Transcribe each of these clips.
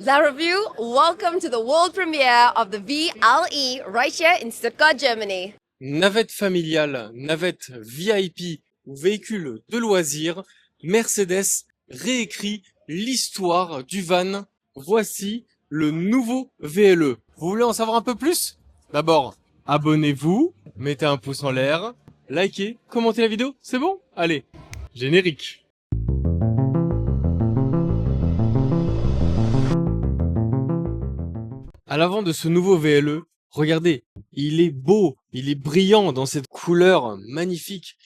La Review, welcome to the world premiere of the VLE right here in Stuttgart, Germany. Navette familiale, navette VIP ou véhicule de loisirs, Mercedes réécrit l'histoire du van. Voici le nouveau VLE. Vous voulez en savoir un peu plus? D'abord, abonnez-vous, mettez un pouce en l'air, likez, commentez la vidéo, c'est bon? Allez, générique. À l'avant de ce nouveau VLE, regardez, il est beau, il est brillant dans cette couleur magnifique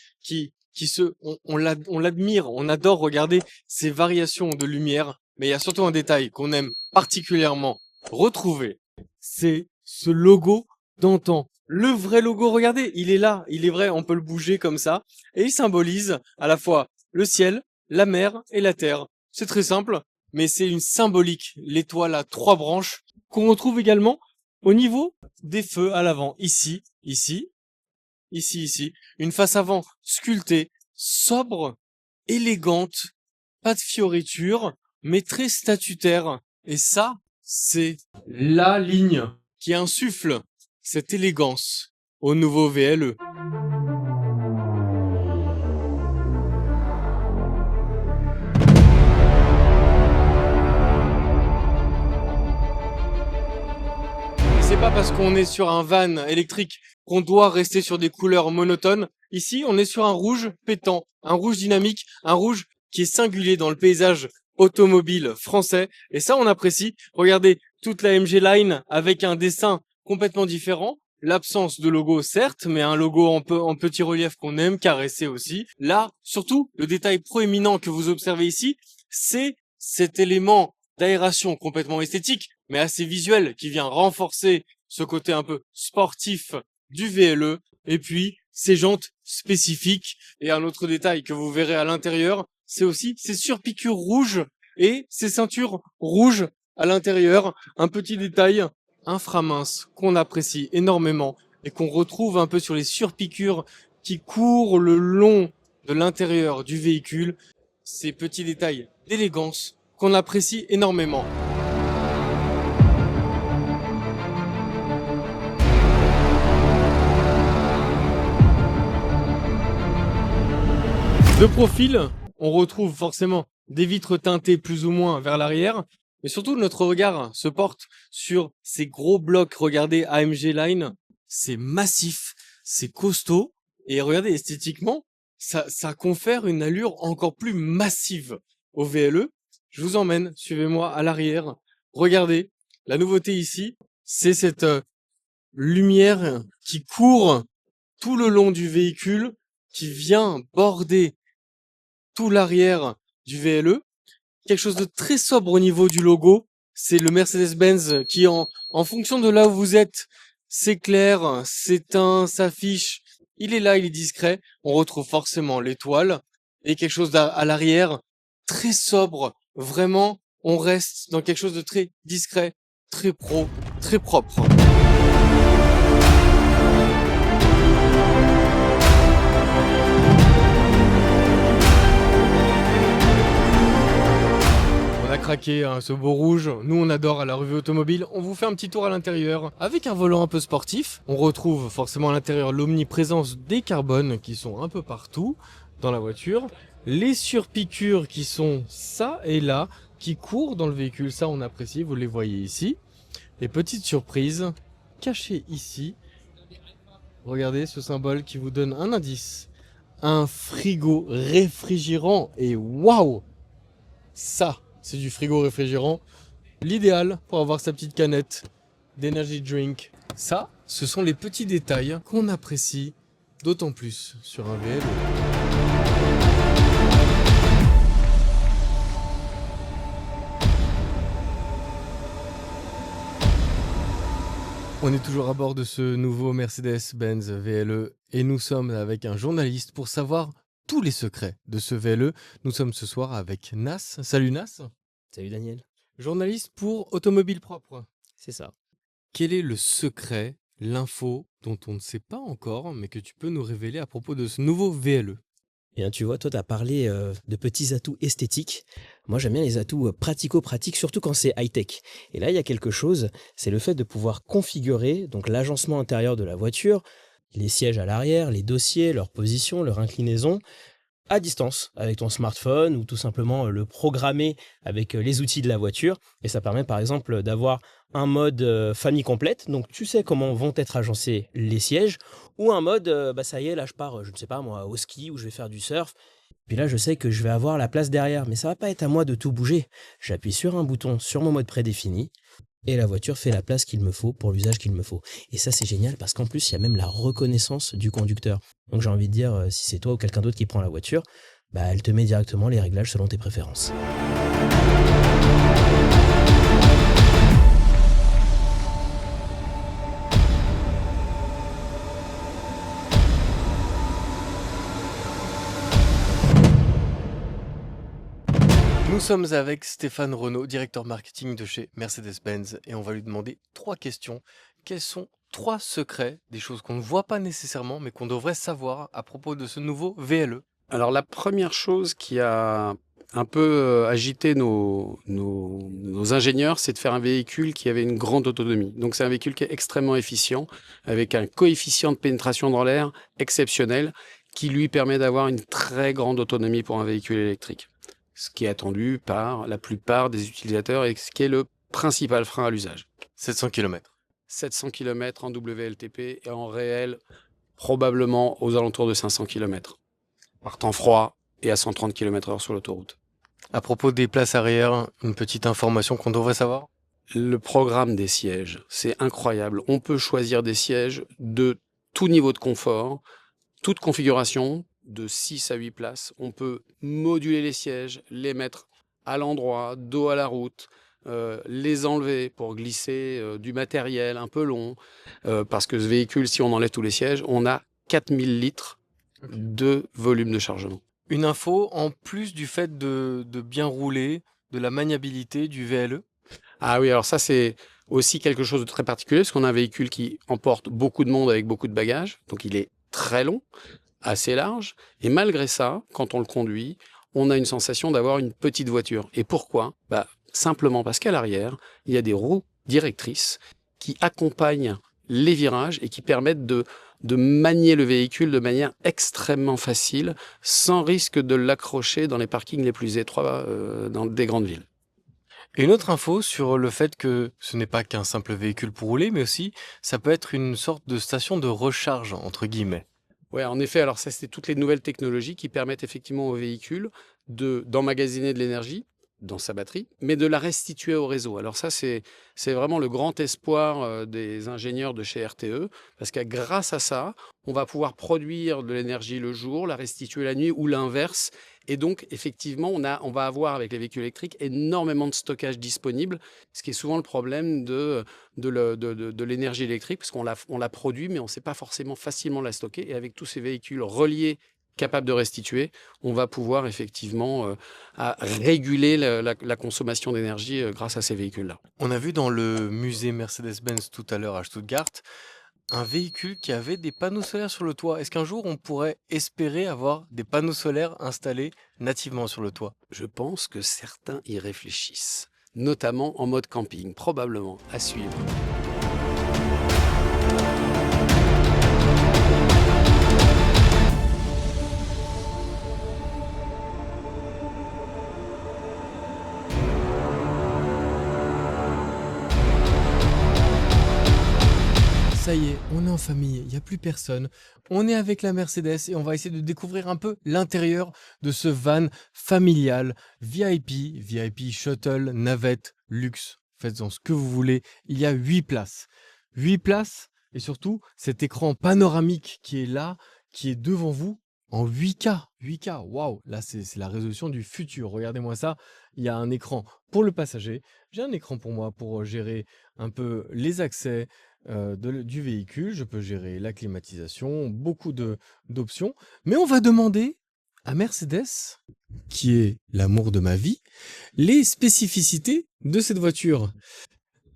on l'admire, on adore regarder ces variations de lumière, mais il y a surtout un détail qu'on aime particulièrement retrouver, c'est ce logo d'antan. Le vrai logo, regardez, il est là, il est vrai, on peut le bouger comme ça, et il symbolise à la fois le ciel, la mer et la terre. C'est très simple, mais c'est une symbolique, l'étoile à 3 branches, qu'on retrouve également au niveau des feux à l'avant, ici, une face avant sculptée, sobre, élégante, pas de fioriture, mais très statutaire. Et ça, c'est la ligne qui insuffle cette élégance au nouveau VLE. C'est pas parce qu'on est sur un van électrique qu'on doit rester sur des couleurs monotones. Ici, on est sur un rouge pétant, un rouge dynamique, un rouge qui est singulier dans le paysage automobile français. Et ça, on apprécie. Regardez toute la MG Line avec un dessin complètement différent. L'absence de logo, certes, mais un logo en petit relief qu'on aime caresser aussi. Là, surtout, le détail proéminent que vous observez ici, c'est cet élément d'aération complètement esthétique, mais assez visuel, qui vient renforcer ce côté un peu sportif du VLE, et puis ces jantes spécifiques. Et un autre détail que vous verrez à l'intérieur, c'est aussi ces surpiqûres rouges et ces ceintures rouges à l'intérieur. Un petit détail inframince qu'on apprécie énormément et qu'on retrouve un peu sur les surpiqûres qui courent le long de l'intérieur du véhicule. Ces petits détails d'élégance qu'on apprécie énormément. De profil, on retrouve forcément des vitres teintées plus ou moins vers l'arrière, mais surtout notre regard se porte sur ces gros blocs. Regardez AMG Line, c'est massif, c'est costaud, et regardez esthétiquement, ça confère une allure encore plus massive au VLE. Je vous emmène, suivez-moi à l'arrière. Regardez, la nouveauté ici, c'est cette lumière qui court tout le long du véhicule, qui vient border tout l'arrière du VLE. Quelque chose de très sobre au niveau du logo. C'est le Mercedes-Benz qui, en fonction de là où vous êtes, s'éclaire, s'éteint, s'affiche. Il est là, il est discret. On retrouve forcément l'étoile et quelque chose à l'arrière, très sobre. Vraiment, on reste dans quelque chose de très discret, très pro, très propre. On a craqué hein, ce beau rouge, nous on adore à la revue automobile. On vous fait un petit tour à l'intérieur avec un volant un peu sportif. On retrouve forcément à l'intérieur l'omniprésence des carbones qui sont un peu partout dans la voiture. Les surpiqûres qui sont ça et là, qui courent dans le véhicule, ça on apprécie, vous les voyez ici. Les petites surprises cachées ici. Regardez ce symbole qui vous donne un indice. Un frigo réfrigérant et waouh! Ça, c'est du frigo réfrigérant. L'idéal pour avoir sa petite canette d'energy drink. Ça, ce sont les petits détails qu'on apprécie d'autant plus sur un VLE. On est toujours à bord de ce nouveau Mercedes-Benz VLE et nous sommes avec un journaliste pour savoir tous les secrets de ce VLE. Nous sommes ce soir avec Nas. Salut Nas. Salut Daniel. Journaliste pour Automobile Propre. C'est ça. Quel est le secret, l'info dont on ne sait pas encore, mais que tu peux nous révéler à propos de ce nouveau VLE? Bien, tu vois, toi, tu as parlé de petits atouts esthétiques. Moi, j'aime bien les atouts pratico-pratiques, surtout quand c'est high-tech. Et là, il y a quelque chose, c'est le fait de pouvoir configurer donc l'agencement intérieur de la voiture, les sièges à l'arrière, les dossiers, leur position, leur inclinaison, à distance, avec ton smartphone ou tout simplement le programmer avec les outils de la voiture. Et ça permet par exemple d'avoir un mode famille complète, donc tu sais comment vont être agencés les sièges, ou un mode, bah ça y est, là je pars, je ne sais pas moi, au ski ou je vais faire du surf. Puis là je sais que je vais avoir la place derrière, mais ça va pas être à moi de tout bouger. J'appuie sur un bouton sur mon mode prédéfini, et la voiture fait la place qu'il me faut pour l'usage qu'il me faut. Et ça, c'est génial parce qu'en plus, il y a même la reconnaissance du conducteur. Donc j'ai envie de dire, si c'est toi ou quelqu'un d'autre qui prend la voiture, bah, elle te met directement les réglages selon tes préférences. Nous sommes avec Stéphane Renaud, directeur marketing de chez Mercedes-Benz, et on va lui demander 3 questions. Quels sont 3 secrets, des choses qu'on ne voit pas nécessairement, mais qu'on devrait savoir à propos de ce nouveau VLE? Alors la première chose qui a un peu agité nos ingénieurs, c'est de faire un véhicule qui avait une grande autonomie. Donc c'est un véhicule qui est extrêmement efficient, avec un coefficient de pénétration dans l'air exceptionnel, qui lui permet d'avoir une très grande autonomie pour un véhicule électrique. Ce qui est attendu par la plupart des utilisateurs et ce qui est le principal frein à l'usage. 700 km. 700 km en WLTP et en réel, probablement aux alentours de 500 km. Par temps froid et à 130 km/h sur l'autoroute. À propos des places arrière, une petite information qu'on devrait savoir? Le programme des sièges, c'est incroyable. On peut choisir des sièges de tout niveau de confort, toute configuration, de 6 à 8 places. On peut moduler les sièges, les mettre à l'endroit, dos à la route, les enlever pour glisser du matériel un peu long. Parce que ce véhicule, si on enlève tous les sièges, on a 4000 litres de volume de chargement. Une info, en plus du fait de bien rouler, de la maniabilité du VLE? Ah oui, alors ça c'est aussi quelque chose de très particulier, parce qu'on a un véhicule qui emporte beaucoup de monde avec beaucoup de bagages, donc il est très long, assez large, et malgré ça, quand on le conduit, on a une sensation d'avoir une petite voiture. Et pourquoi? Simplement parce qu'à l'arrière, il y a des roues directrices qui accompagnent les virages et qui permettent de manier le véhicule de manière extrêmement facile, sans risque de l'accrocher dans les parkings les plus étroits dans des grandes villes. Et une autre info sur le fait que ce n'est pas qu'un simple véhicule pour rouler, mais aussi ça peut être une sorte de station de recharge, entre guillemets. Ouais, en effet, alors ça, c'est toutes les nouvelles technologies qui permettent effectivement au véhicule d'emmagasiner de l'énergie dans sa batterie, mais de la restituer au réseau. Alors ça, c'est vraiment le grand espoir des ingénieurs de chez RTE, parce que grâce à ça, on va pouvoir produire de l'énergie le jour, la restituer la nuit ou l'inverse. Et donc, effectivement, on va avoir avec les véhicules électriques énormément de stockage disponible, ce qui est souvent le problème de l'énergie électrique, parce qu'on la produit, mais on ne sait pas forcément facilement la stocker. Et avec tous ces véhicules reliés, capables de restituer, on va pouvoir effectivement réguler la consommation d'énergie grâce à ces véhicules-là. On a vu dans le musée Mercedes-Benz tout à l'heure à Stuttgart un véhicule qui avait des panneaux solaires sur le toit. Est-ce qu'un jour on pourrait espérer avoir des panneaux solaires installés nativement sur le toit? Je pense que certains y réfléchissent, notamment en mode camping, probablement, à suivre. Ça y est, on est en famille, il n'y a plus personne. On est avec la Mercedes et on va essayer de découvrir un peu l'intérieur de ce van familial, VIP shuttle, navette, luxe. Faites-en ce que vous voulez. Il y a 8 places. 8 places et surtout cet écran panoramique qui est là, qui est devant vous en 8K. 8K, waouh, là c'est la résolution du futur. Regardez-moi ça. Il y a un écran pour le passager. J'ai un écran pour moi pour gérer un peu les accès du véhicule. Je peux gérer la climatisation, beaucoup d'options. Mais on va demander à Mercedes, qui est l'amour de ma vie, les spécificités de cette voiture.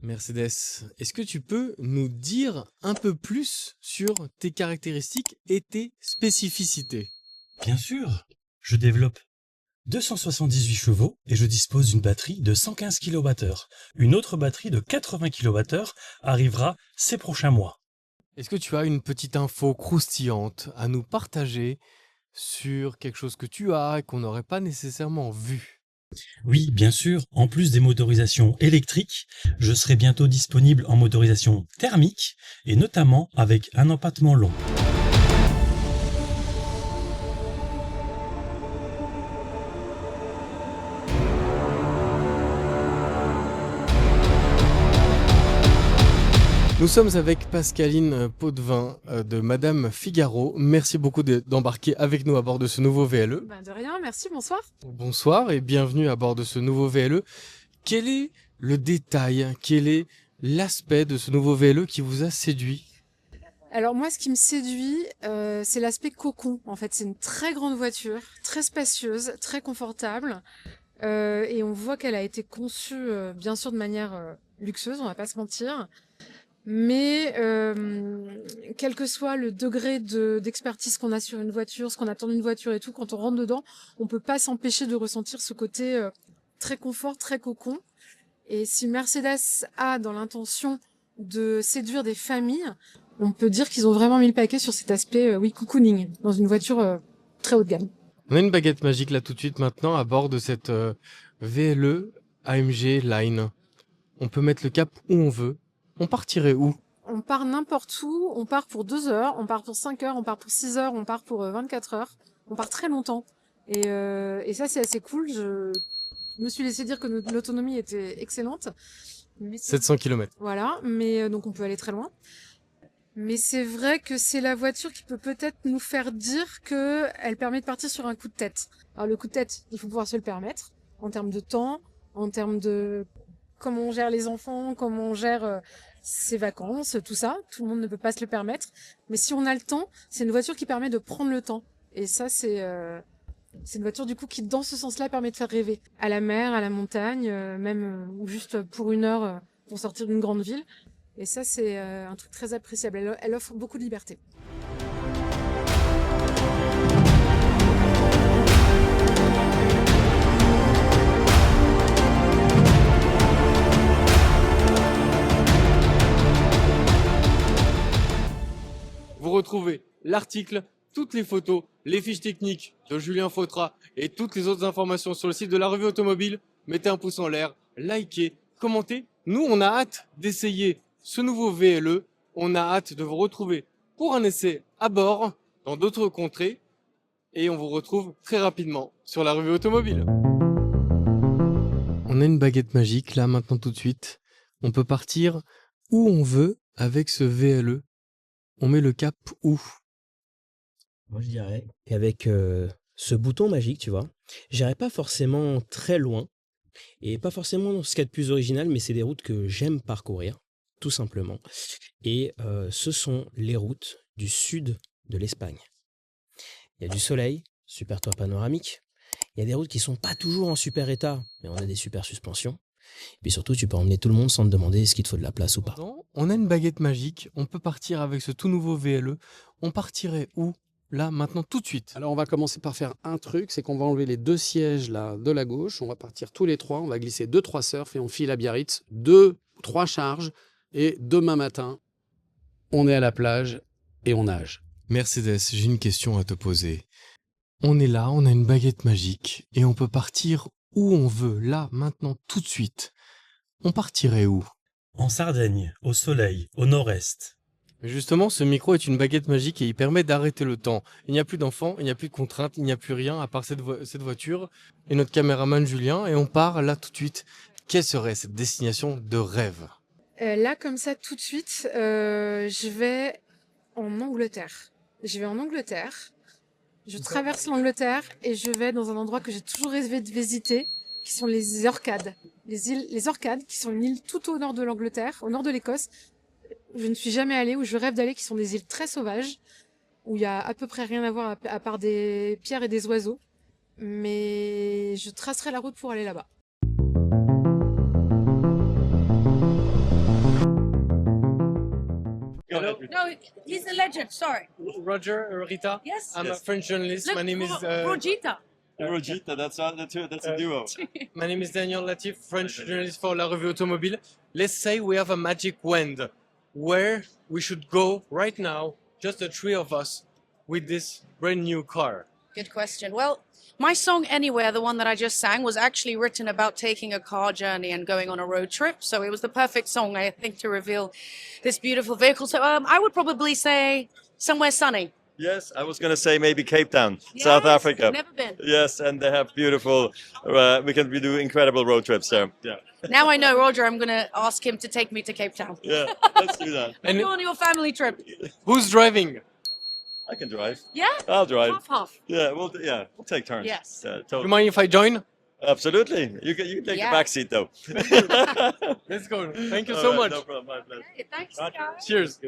Mercedes, est-ce que tu peux nous dire un peu plus sur tes caractéristiques et tes spécificités? Bien sûr. Je développe 278 chevaux et je dispose d'une batterie de 115 kWh. Une autre batterie de 80 kWh arrivera ces prochains mois. Est-ce que tu as une petite info croustillante à nous partager sur quelque chose que tu as et qu'on n'aurait pas nécessairement vu? Oui, bien sûr, en plus des motorisations électriques, je serai bientôt disponible en motorisation thermique et notamment avec un empattement long. Nous sommes avec Pascaline Potvin de Madame Figaro. Merci beaucoup d'embarquer avec nous à bord de ce nouveau VLE. Ben de rien, merci, bonsoir. Bonsoir et bienvenue à bord de ce nouveau VLE. Quel est le détail, quel est l'aspect de ce nouveau VLE qui vous a séduit? Alors moi, ce qui me séduit, c'est l'aspect cocon. En fait, c'est une très grande voiture, très spacieuse, très confortable. Et on voit qu'elle a été conçue, bien sûr, de manière luxueuse, on va pas se mentir. Mais quel que soit le degré d'expertise qu'on a sur une voiture, ce qu'on attend d'une voiture et tout, quand on rentre dedans, on peut pas s'empêcher de ressentir ce côté très confort, très cocon. Et si Mercedes a dans l'intention de séduire des familles, on peut dire qu'ils ont vraiment mis le paquet sur cet aspect, oui, cocooning, dans une voiture très haut de gamme. On a une baguette magique là tout de suite maintenant à bord de cette VLE AMG Line. On peut mettre le cap où on veut. On partirait où? On part n'importe où, on part pour 2 heures, on part pour 5 heures, on part pour 6 heures, on part pour 24 heures. On part très longtemps. Et ça, c'est assez cool. Je me suis laissé dire que l'autonomie était excellente. Mais 700 km. voilà, mais donc on peut aller très loin. Mais c'est vrai que c'est la voiture qui peut peut-être nous faire dire que elle permet de partir sur un coup de tête. Alors le coup de tête, il faut pouvoir se le permettre en termes de temps, en termes de comment on gère les enfants, comment on gère ses vacances, tout ça. Tout le monde ne peut pas se le permettre. Mais si on a le temps, c'est une voiture qui permet de prendre le temps. Et ça, c'est une voiture du coup qui, dans ce sens-là, permet de faire rêver. À la mer, à la montagne, même ou juste pour 1 heure pour sortir d'une grande ville. Et ça, c'est un truc très appréciable. Elle offre beaucoup de liberté. Vous retrouvez l'article, toutes les photos, les fiches techniques de Julien Fautra et toutes les autres informations sur le site de la revue automobile. Mettez un pouce en l'air, likez, commentez. Nous, on a hâte d'essayer ce nouveau VLE. On a hâte de vous retrouver pour un essai à bord dans d'autres contrées. Et on vous retrouve très rapidement sur la revue automobile. On a une baguette magique là maintenant tout de suite. On peut partir où on veut avec ce VLE. On met le cap où? Moi, je dirais qu'avec ce bouton magique, tu vois, j'irai pas forcément très loin et pas forcément ce qu'il y a de plus original, mais c'est des routes que j'aime parcourir, tout simplement. Et ce sont les routes du sud de l'Espagne. Il y a du soleil, super toit panoramique. Il y a des routes qui sont pas toujours en super état, mais on a des super suspensions. Et puis surtout, tu peux emmener tout le monde sans te demander est-ce qu'il te faut de la place ou pas. On a une baguette magique, on peut partir avec ce tout nouveau VLE. On partirait où? Là, maintenant, tout de suite. Alors on va commencer par faire un truc, c'est qu'on va enlever les 2 sièges là de la gauche, on va partir tous les 3, on va glisser 2-3 surfs et on file à Biarritz, 2-3 charges et demain matin, on est à la plage et on nage. Mercedes, j'ai une question à te poser. On est là, on a une baguette magique et on peut partir où on veut, là, maintenant, tout de suite. On partirait où? En Sardaigne, au soleil, au nord-est. Justement, ce micro est une baguette magique et il permet d'arrêter le temps. Il n'y a plus d'enfants, il n'y a plus de contraintes, il n'y a plus rien à part cette voiture et notre caméraman Julien. Et on part là tout de suite. Quelle serait cette destination de rêve? Là, comme ça, tout de suite, je vais en Angleterre. Je vais en Angleterre. Je traverse l'Angleterre et je vais dans un endroit que j'ai toujours rêvé de visiter, qui sont les Orcades. Les Orcades, qui sont une île tout au nord de l'Angleterre, au nord de l'Écosse. Je ne suis jamais allée, où je rêve d'aller, qui sont des îles très sauvages, où il y a à peu près rien à voir à part des pierres et des oiseaux. Mais je tracerai la route pour aller là-bas. No, he's a legend. Sorry. Roger, Rita. Yes. I'm a French journalist. Look, My name is Rojita. Rojita, that's a duo. My name is Daniel Latif, French journalist for La Revue Automobile. Let's say we have a magic wand. Where we should go right now, just the three of us, with this brand new car. Good question. Well, my song Anywhere, the one that I just sang, was actually written about taking a car journey and going on a road trip. So it was the perfect song, I think, to reveal this beautiful vehicle. So I would probably say somewhere sunny. Yes, I was going to say maybe Cape Town, South Yes, Africa. Never been. Yes, and they have beautiful, we do incredible road trips there. Yeah, Now I know Roger, I'm going to ask him to take me to Cape Town. yeah, let's do that. And Go on your family trip. who's driving? I can drive. Yeah? I'll drive. Half. Yeah, we'll take turns. Yes. Yeah, You totally. mind if I join? Absolutely. You can take Yeah. the back seat though. Let's go. Thank you All so right, much. No problem. My pleasure. Hey, thanks, Roger. guys. Cheers.